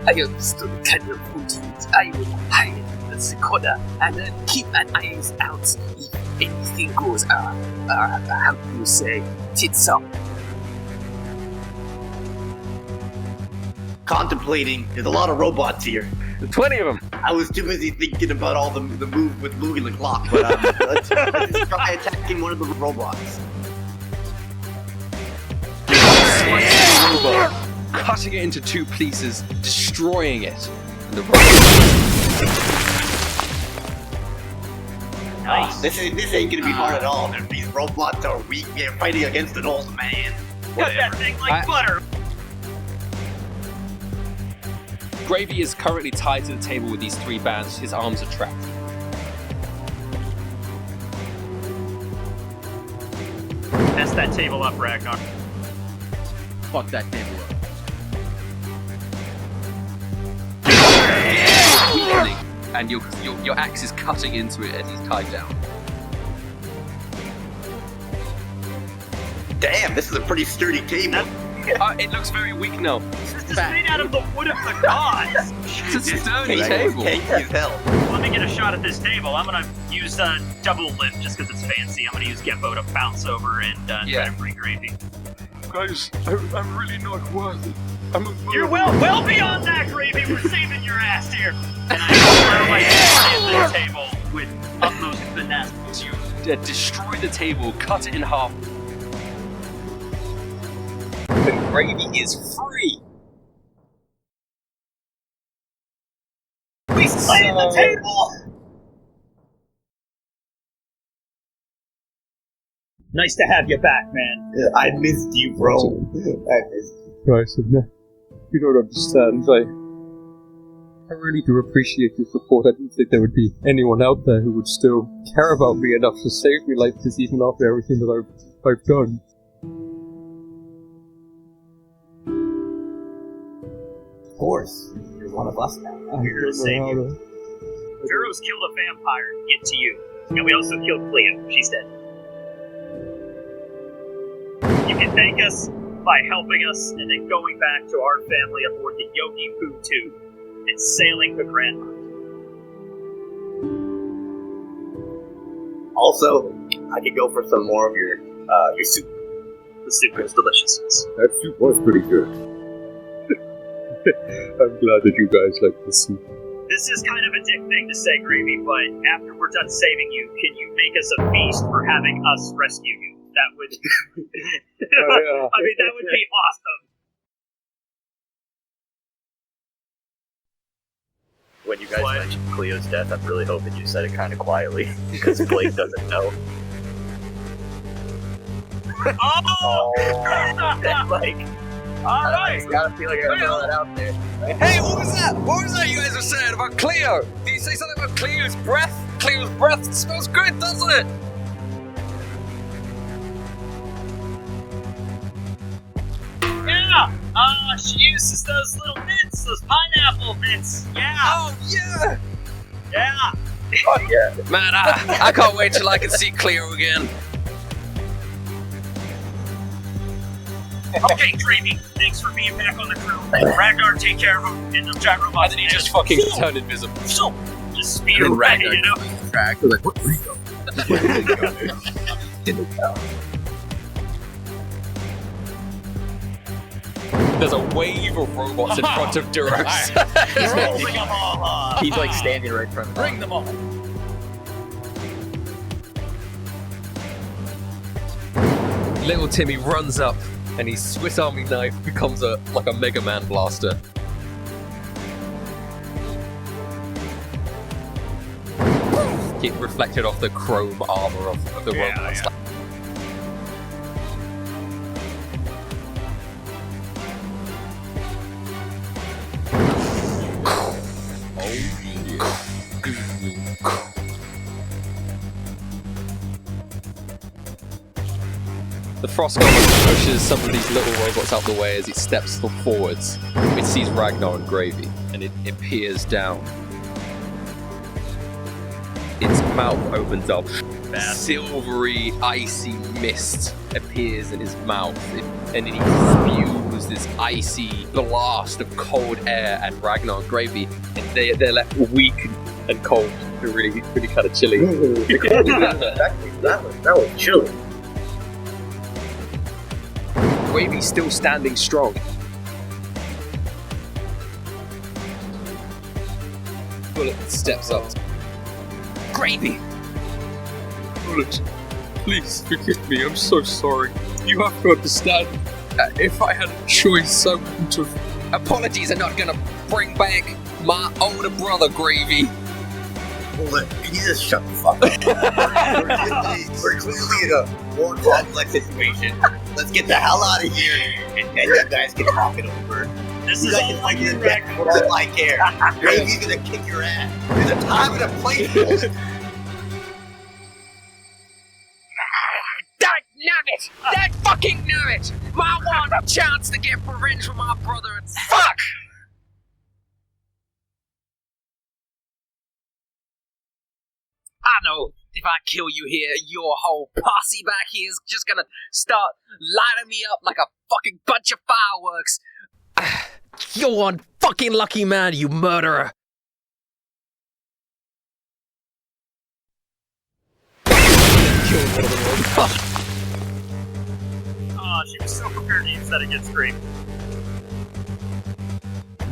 I understood the kind of routines. I will hide in the corner and keep my eyes out if anything goes, how do you say, tits up. Contemplating. There's a lot of robots here. 20 of them. I was too busy thinking about all the move with moving the clock, but let's try attacking one of the robots. Robot, cutting it into 2 pieces, destroying it. And the Nice. This ain't gonna be hard at all. These robots are weak. They're fighting against an old man. Cut that thing like butter. Gravy is currently tied to the table with these 3 bands. His arms are trapped. Mess that table up, Ragnar. Fuck that table up. Weakening, and your axe is cutting into it as he's tied down. Damn, this is a pretty sturdy table. It looks very weak now. This is made out of the wood of the gods. It's a sturdy table. Let me get a shot at this table. I'm gonna use double lift just because it's fancy. I'm gonna use Gembo to bounce over and try to bring Gravy. Guys, I'm really not worthy. You're well beyond that, Gravy. We're saving your ass here. And I throw my hand at the table with utmost finesse. You destroy the table, cut it in half. And Gravy is free. We slayed the table. Nice to have you back, man. I missed you, bro. I missed you. Guys, you don't understand. I really do appreciate your support. I didn't think there would be anyone out there who would still care about me enough to save me like this, even after everything that I've done. Of course, you're one of us now. We're here to save you. Pharaoh's killed a vampire to get to you. And we also killed Cleo. She's dead. You can thank us by helping us and then going back to our family aboard the Yogi Poo 2 and sailing the Grand Hunt. Also, I could go for some more of your soup. The soup is delicious. That soup was pretty good. I'm glad that you guys like the soup. This is kind of a dick thing to say, Gravy, but after we're done saving you, can you make us a feast for having us rescue you? That would... I mean, that would be awesome. When you guys mentioned Cleo's death, I'm really hoping you said it kind of quietly, because Blake doesn't know. Like... Alright! Gotta feel like I gotta throw that out there. Hey, what was that? What was that you guys were saying about Cleo? Did you say something about Cleo's breath? Cleo's breath smells good, doesn't it? Yeah! She uses those little mints, those pineapple mints. Yeah! Oh, yeah! Yeah! Oh, yeah. Man, I can't wait till I can see Cleo again. Okay, Gravy, thanks for being back on the crew. Ragnar, take care of him, and the giant robots. And then he just fucking turned invisible. So, just speed away, you know? Track. They're like, where do we go? There's a wave of robots in front of Duros. Rolling them all up. He's like standing right in front of Bring them all. Little Timmy runs up, and his Swiss Army knife becomes like a Mega Man blaster. It reflected off the chrome armor of the robots. Yeah. The Frost Goblin pushes some of these little robots out the way as it steps forwards. It sees Ragnar and Gravy, and it peers down. Its mouth opens up. Silvery, icy mist appears in his mouth, and then he spews blows this icy blast of cold air at Ragnar and Gravy, and they're left weak and cold. They're really kind of chilly. That was chilly. Gravy's still standing strong. Bullet steps up. Gravy! Bullet, please forgive me. I'm so sorry. You have to understand. If I had a choice, I wouldn't have. Apologies are not gonna bring back my older brother, Gravy. Look, you just shut the fuck up. We're clearly in a more complex situation. Let's get the hell out of here, and then you guys can talk it over. This You is guys all can fight you, it back for all I care. Gravy's gonna kick your ass. There's a time and a place for it. Nabbit! That fucking nabbit! My one chance to get revenge for my brother and fuck! I know if I kill you here, your whole posse back here is just gonna start lighting me up like a fucking bunch of fireworks. You're one fucking lucky man, you murderer. Oh, she was so prepared to use that against Grave.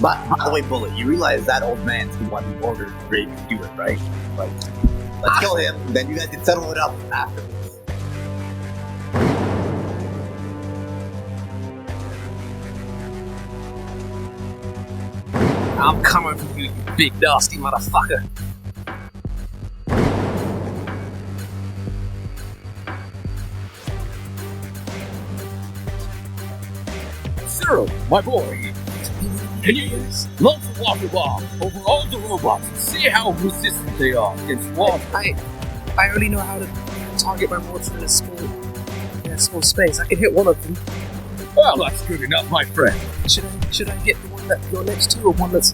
But, by the way, Bullet, you realize that old man's the one who ordered Gravy to do it, right? Like, let's kill him, then you guys can settle it up afterwards. I'm coming for you, you big nasty motherfucker. Cyril, my boy, can you launch a water bomb over all the robots and see how resistant they are against water? I only know how to target my mortar in a small space. I can hit one of them. Well, that's good enough, my friend. Should I get the one that you're next to, or one that's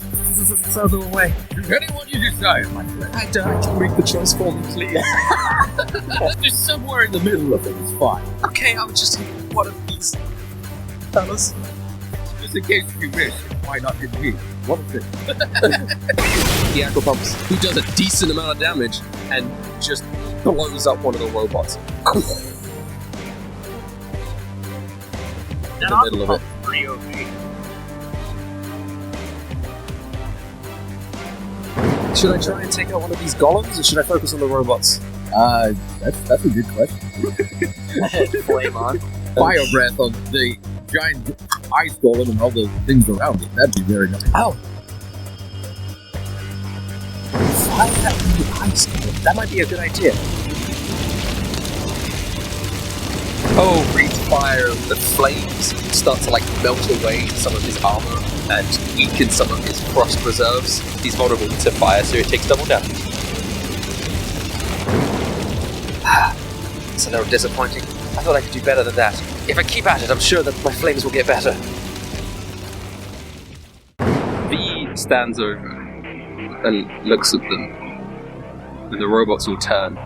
further away? Anyone you desire, my friend. I don't make the choice for me, please. Just somewhere in the middle of it is fine. Okay, I'll just hit one of these fellas. Just in case you miss, why not hit me? One of them. The Aqua Pumps, who does a decent amount of damage and just blows up one of the robots. That the middle of it. pretty OP. Should I try and take out one of these golems, or should I focus on the robots? That's a good question. Flame on. Fire breath on the giant ice golem and all the things around it. That'd be very nice. Ow! Fire the ice golem. That might be a good idea. Oh, breathe fire, the flames start to melt away some of his armor and weaken some of his frost reserves. He's vulnerable to fire, so it takes double damage. It's a little disappointing. I thought I could do better than that. If I keep at it, I'm sure that my flames will get better. V stands over and looks at them, and the robots will turn.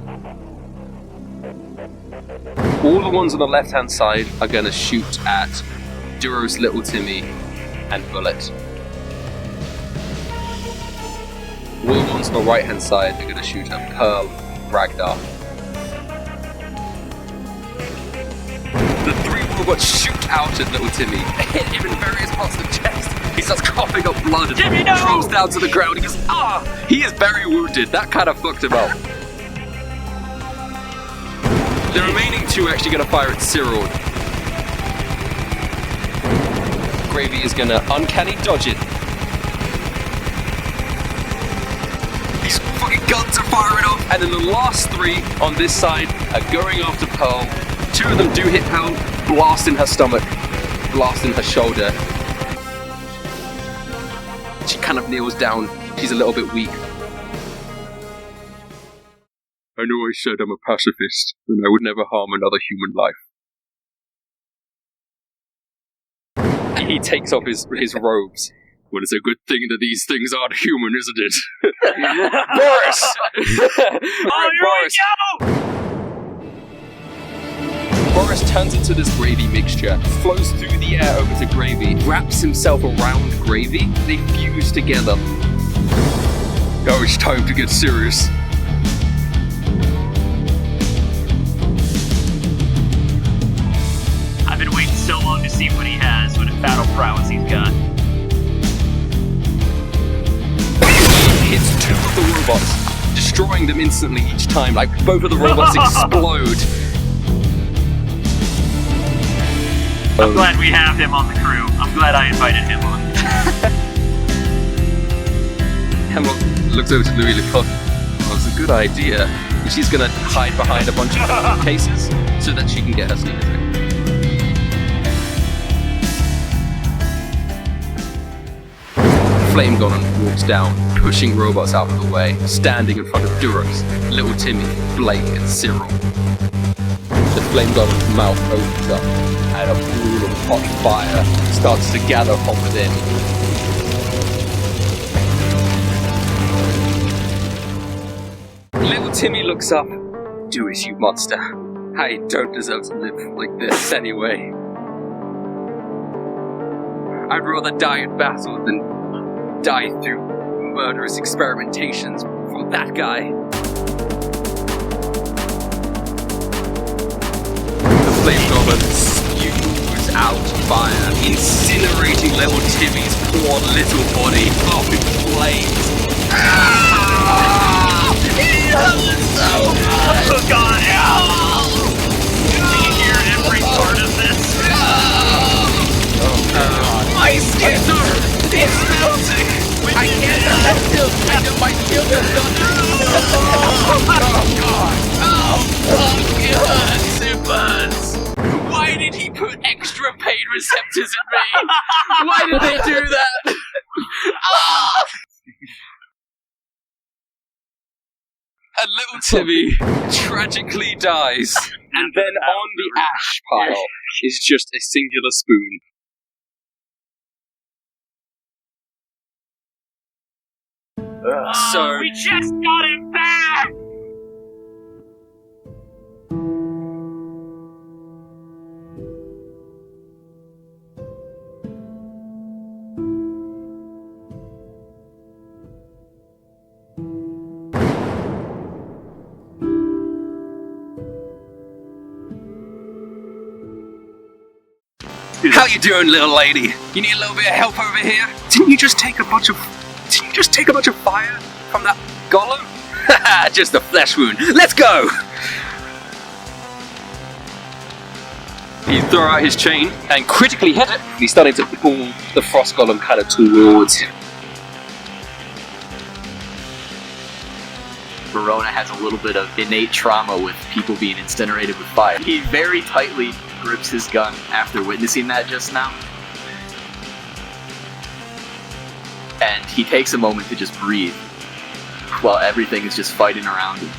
All the ones on the left-hand side are going to shoot at Duros, Little Timmy, and Bullet. All the ones on the right-hand side are going to shoot at Pearl, Ragnar. The three robots shoot out at Little Timmy, hit him in various parts of the chest. He starts coughing up blood and Timmy, no! drops down to the ground. He goes, ah! He is very wounded. That kind of fucked him up. The remaining two are actually going to fire at Cyril. Gravy is going to uncanny dodge it. These fucking guns are firing off, and then the last three on this side are going after Pearl. Two of them do hit Pearl, blast in her stomach, blast in her shoulder. She kind of kneels down. She's a little bit weak. I know I said I'm a pacifist, and I would never harm another human life. He takes off his robes. Well, it's a good thing that these things aren't human, isn't it? Boris! Oh, here Boris. we go! Boris turns into this gravy mixture, flows through the air over to Gravy, wraps himself around Gravy, they fuse together. Oh, it's time to get serious. I've been waiting so long to see what he has, what battle prowess he's got. He hits two of the robots, destroying them instantly each time, like both of the robots explode. I'm glad we have him on the crew. I'm glad I invited him on. Hemlock looks over to Louis Lecoq. Well, it's a good idea. She's gonna hide behind a bunch of cases so that she can get her sneak attack. Flame Golem walks down, pushing robots out of the way, standing in front of Duros, Little Timmy, Blake, and Cyril. The Flame Golem's mouth opens up, and a pool of hot fire starts to gather from within. Little Timmy looks up. Do it, you monster. I don't deserve to live like this anyway. I'd rather die in battle than die through murderous experimentations from that guy. The Flame Goblin spews out fire, incinerating Little Timmy's poor little body up in flames. It hurts so much! Oh god! Do you hear every part of this? My skin is melting! I can't feel my skin is Oh god! Oh, it hurts! It burns! Why did he put extra pain receptors in me? Why did they do that? And Little Timmy tragically dies. And then on the ash pile is just a singular spoon. So we just got him back! How you doing, little lady? You need a little bit of help over here? Didn't you just take a bunch of fire from that golem? Haha, just a flesh wound. Let's go! He threw out his chain and critically hit it. He's starting to pull the frost golem kind of towards him. Verona has a little bit of innate trauma with people being incinerated with fire. He very tightly grips his gun after witnessing that just now. And he takes a moment to just breathe while everything is just fighting around him.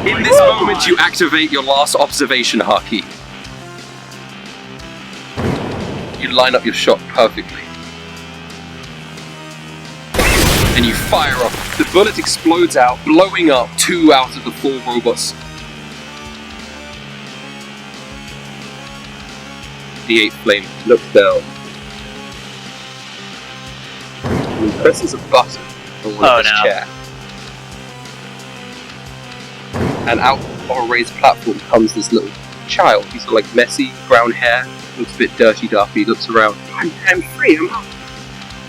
In this moment, you activate your last observation haki. You line up your shot perfectly. And you fire off. The bullet explodes out, blowing up 2 out of the 4 robots. The 8th flame looks down. And he presses a button on one of his chair. And out of a raised platform comes this little child. He's got like messy brown hair, looks a bit dirty after he looks around. I'm free, I'm up.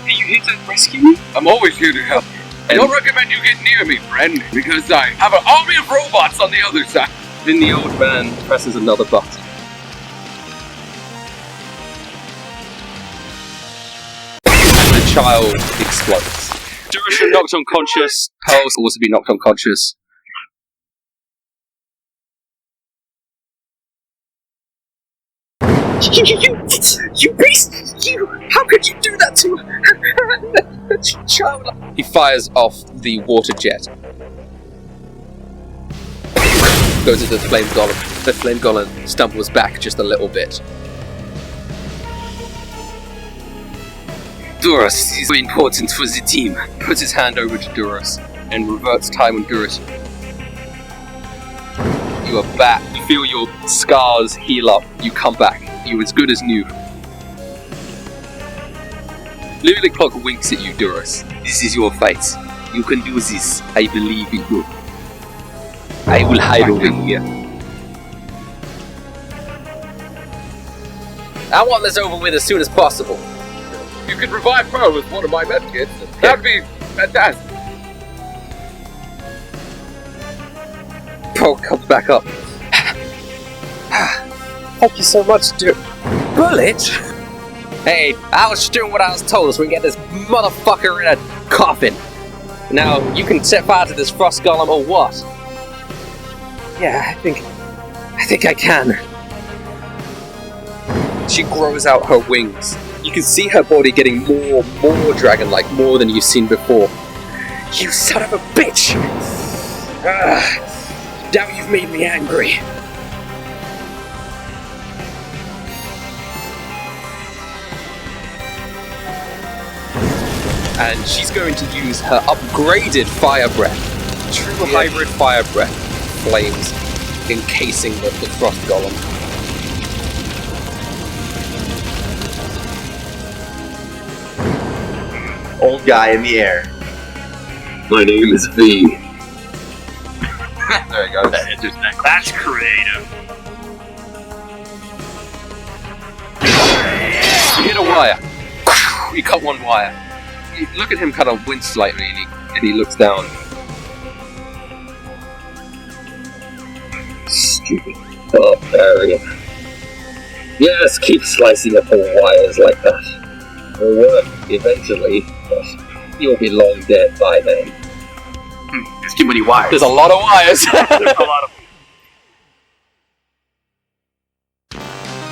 Are you here to rescue me? I'm always here to help. I don't recommend you get near me, friend, because I have an army of robots on the other side. Then the old man presses another button. And the child explodes. Durasha knocked unconscious. Pearls also be knocked unconscious. You beast! How could you do that to a child? He fires off the water jet. Goes into the flame golem. The flame golem stumbles back just a little bit. Duras is very important for the team. Puts his hand over to Duras and reverts time on Duras. You are back. You feel your scars heal up. You come back. You're as good as new. Lily Clock winks at you, Duras. This is your fight. You can do this. I believe in you. I will hide over here. I want this over with as soon as possible. You could revive Pearl with one of my medkits. That'd be fantastic. Pearl comes back up. Thank you so much, Bullet? Hey, I was just doing what I was told so we can get this motherfucker in a coffin. Now, you can set fire to this frost golem or what? Yeah, I think I can. She grows out her wings. You can see her body getting more dragon-like, more than you've seen before. You son of a bitch! Now you've made me angry. And she's going to use her upgraded fire breath. True hybrid fire breath. Flames encasing the frost golem. Old guy in the air. My name is V. There you go. That's creative. You hit a wire. You cut one wire. You look at him kind of wince slightly and he looks down. Stupid. Oh, there we go. Yes, keep slicing up the wires like that. It'll work eventually, but you'll be long dead by then. There's too many wires. There's a lot of wires. There's a lot of.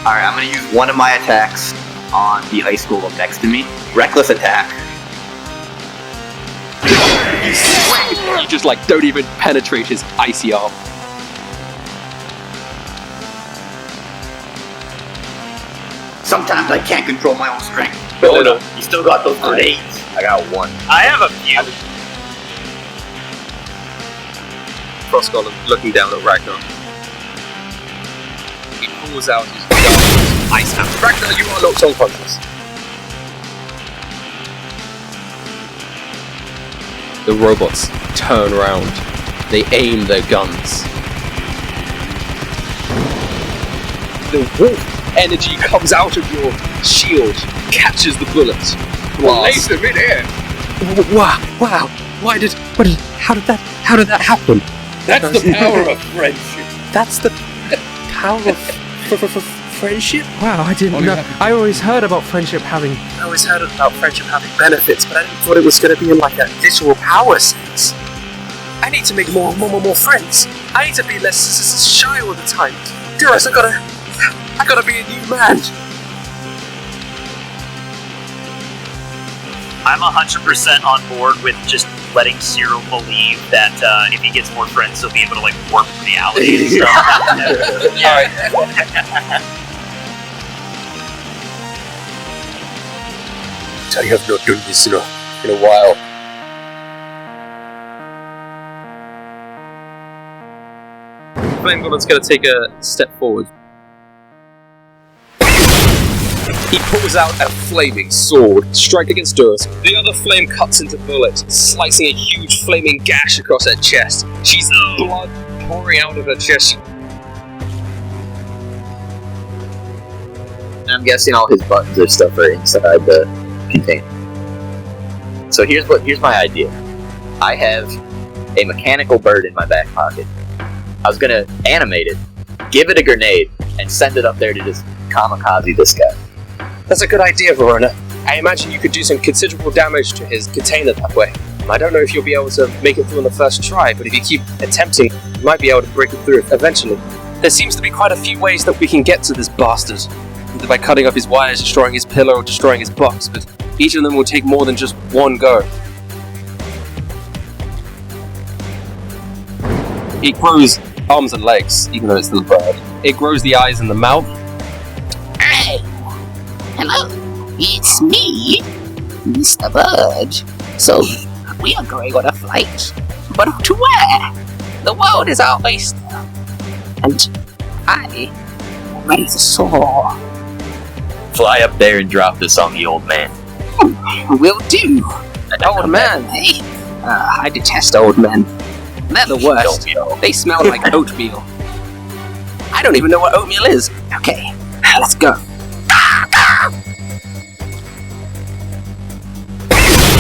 Alright, I'm gonna use one of my attacks on the ice golem next to me. Reckless attack. You swing. You just don't even penetrate his icy arm. Sometimes I can't control my own strength. Oh, no. You still got those grenades. I got one. I have a few. Frost golem looking down at Ragnar. He pulls out his gun. Ice hammer. Ragnar, you are knocked unconscious. The robots turn around. They aim their guns. The wolf energy comes out of your shield, catches the bullet. Lays them in air. Wow! How did that happen? That's the power of friendship. That's the power of friendship? Wow, I didn't know. yeah. I always heard about friendship having benefits, but I didn't thought it was going to be in a literal power sense. I need to make more friends. I need to be less shy all the time. Duras, I gotta be a new man. I'm 100% on board with just letting Cyril believe that if he gets more friends, he'll be able to warp reality and stuff. Alright. I have not done this in a while. Flame Golem's going to take a step forward. He pulls out a flaming sword, strike against Duras. The other flame cuts into Bullet, slicing a huge flaming gash across her chest. She's blood pouring out of her chest. I'm guessing all his buttons or stuff are inside the container. So here's my idea. I have a mechanical bird in my back pocket. I was gonna animate it, give it a grenade, and send it up there to just kamikaze this guy. That's a good idea, Verona. I imagine you could do some considerable damage to his container that way. I don't know if you'll be able to make it through on the first try, but if you keep attempting, you might be able to break it through eventually. There seems to be quite a few ways that we can get to this bastard. Either by cutting off his wires, destroying his pillar, or destroying his box, but each of them will take more than just one go. It grows arms and legs, even though it's still a bird. It grows the eyes and the mouth. Hey! Hello, it's me, Mr. Bird. So, we are going on a flight. But to where? The world is our oyster. and I will raise a saw. Fly up there and drop this on the old man. Will do. Old man, eh? I detest old men. They're the worst. They smell like oatmeal. I don't even know what oatmeal is. Okay, let's go.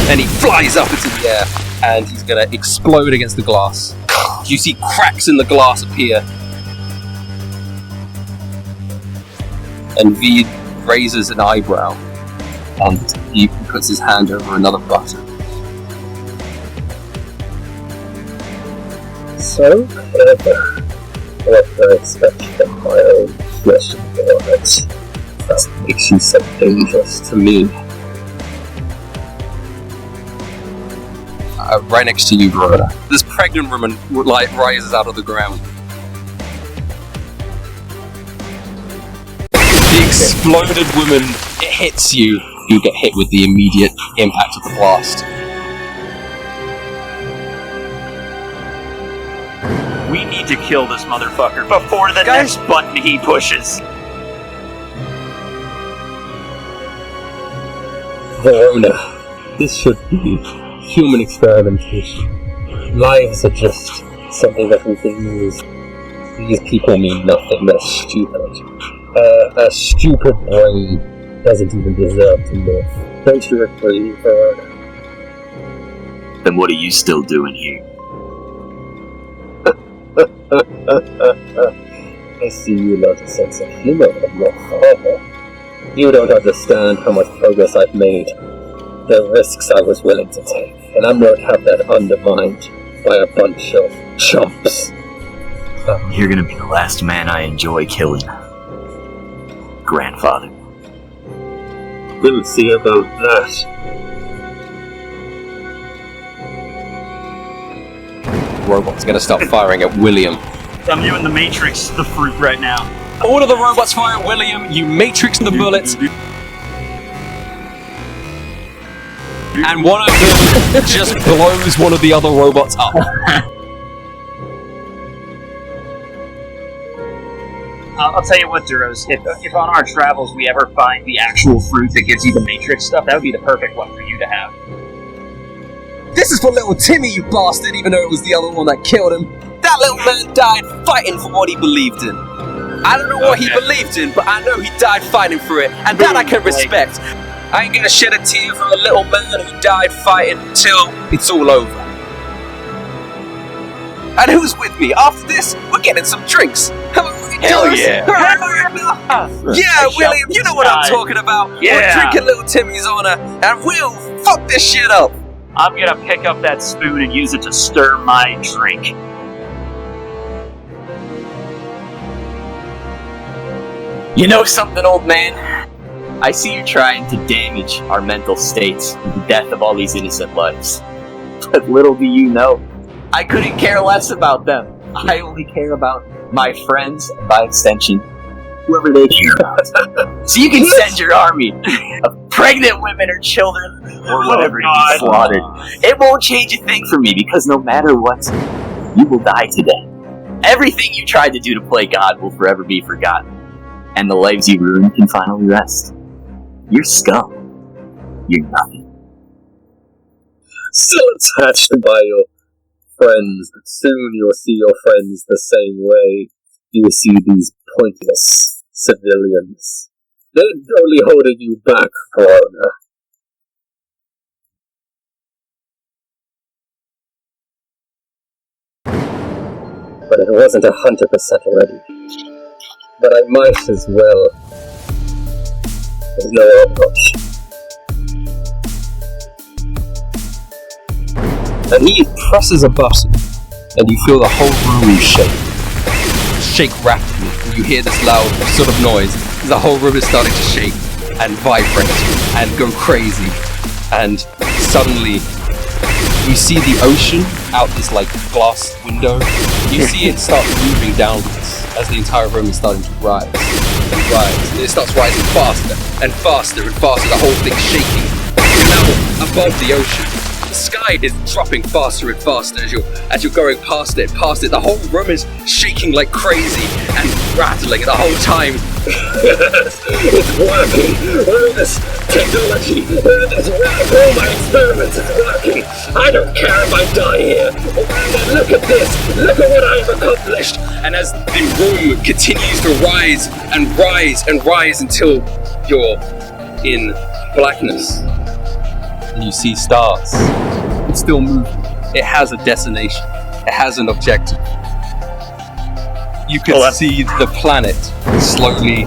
And he flies up into the air, and he's gonna explode against the glass. You see cracks in the glass appear. And V raises an eyebrow, and he puts his hand over another button. So clever. What I expect from my own flesh and blood. That makes you so dangerous to me. Right next to you, Verona. This pregnant woman rises out of the ground. The exploded woman, it hits you. You get hit with the immediate impact of the blast. We need to kill this motherfucker before the next button he pushes. Verona, this should be human experimentation. Lives are just something that we can use. These people mean nothing, they're stupid. A stupid brain doesn't even deserve to live. Don't you agree, Verona? Then what are you still doing here? I see you learned a sense of humor from your father. You don't understand how much progress I've made, the risks I was willing to take, and I won't have that undermined by a bunch of chumps. You're gonna be the last man I enjoy killing. Grandfather. We'll see about that. Robot's gonna start firing at William. I'm doing the Matrix, the fruit right now. All of the robots fire at William, you matrix the bullets, and one of them just blows one of the other robots up. I'll tell you what, Duros, if on our travels we ever find the actual fruit that gives you the Matrix stuff, that would be the perfect one for you to have. This is for little Timmy, you bastard, even though it was the other one that killed him. That little man died fighting for what he believed in. I don't know what he believed in, but I know he died fighting for it, and that I can respect. I ain't gonna shed a tear for a little man who died fighting until it's all over. And who's with me? After this, we're getting some drinks. Hell yeah. Yeah, William, you know what I'm talking about. Yeah. We're drinking little Timmy's honor, and we'll fuck this shit up. I'm gonna pick up that spoon and use it to stir my drink. You know something, old man? I see you trying to damage our mental states with the death of all these innocent lives. But little do you know, I couldn't care less about them. I only care about my friends, and by extension, whoever they care about. So you can send your army of pregnant women or children, or whatever to be slaughtered. It won't change a thing for me, because no matter what, you will die today. Everything you tried to do to play God will forever be forgotten. And the lives you ruined can finally rest. You're scum. You're nothing. Still attached by your friends, but soon you'll see your friends the same way you see these pointless civilians. They're only holding you back, Verona. But it wasn't 100% ready. But I might as well. There's no approach. And he presses a button, and you feel the whole room shake rapidly. And you hear this loud sort of noise. The whole room is starting to shake and vibrate and go crazy. And suddenly, you see the ocean out this glass window. You see it start moving downwards as the entire room is starting to rise and rise. And it starts rising faster and faster and faster. The whole thing's shaking. You're now above the ocean. The sky is dropping faster and faster as you're going past it. The whole room is shaking like crazy and rattling the whole time. It's working! All this technology, all my experiments is working! I don't care if I die here! Look at this! Look at what I've accomplished! And as the room continues to rise and rise and rise until you're in blackness, and you see stars. It's still moving. It has a destination. It has an objective. You can see the planet slowly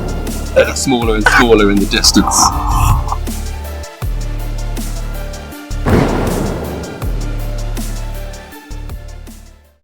getting smaller and smaller in the distance.